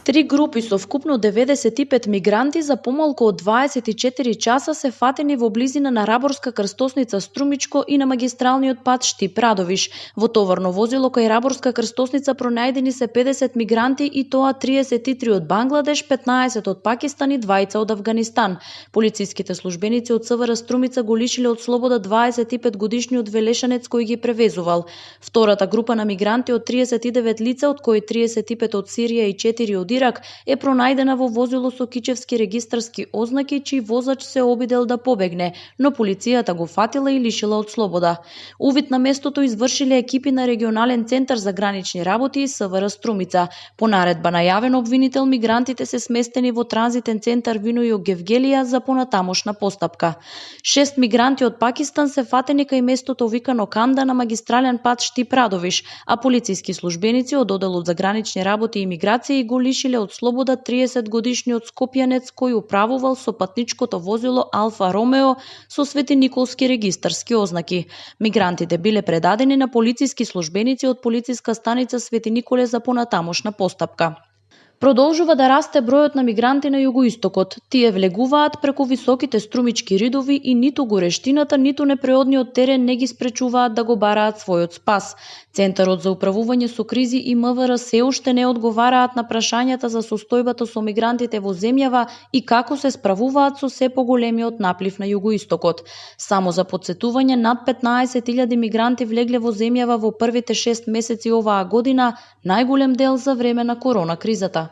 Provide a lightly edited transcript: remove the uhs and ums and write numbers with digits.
Три групи со вкупно 95 мигранти за помалку од 24 часа се фатени во близина на Раборска крстосница Струмичко и на магистралниот пат Штип-Радовиш. Во товарно возило кај Раборска крстосница пронајдени се 50 мигранти и тоа 33 од Бангладеш, 15 од Пакистан и 2 од Авганистан. Полициските службеници од СВР Струмица го лишиле од слобода 25 годишниот велешанец кој ги превезувал. Втората група на мигранти од 39 лица, од кои 35 од Сирија и 4 од Ирак, е пронајдена во возило со кичевски регистарски ознаки, чиј возач се обидел да побегне, но полицијата го фатила и лишила од слобода. Увид на местото извршиле екипи на регионален центар за гранични работи и СВР Струмица. По наредба на јавен обвинител, мигрантите се сместени во транзитен центар Вино Југ Гевгелија за понатамошна постапка. 6 мигранти од Пакистан се фатени кај местото викано Канда на магистрален пат Штип-Радовиш, а полициски службеници од одделот за гранични работи и миграција го лишиле од слобода 30 годишниот скопјанец кој управувал со патничкото возило Алфа Ромео со светиниколски регистарски ознаки. Мигрантите биле предадени на полициски службеници од полициска станица Свети Николе за понатамошна постапка. Продолжува да расте бројот на мигранти на југоистокот. Тие влегуваат преку високите струмички ридови и ниту горештината, ниту непреодниот терен не ги спречуваат да го бараат својот спас. Центарот за управување со кризи и МВР се уште не одговараат на прашањата за состојбата со мигрантите во земјава и како се справуваат со се поголемиот наплив на југоистокот. Само за потсетување, над 15.000 мигранти влегле во земјава во првите 6 месеци оваа година, најголем дел за време на корона кризата.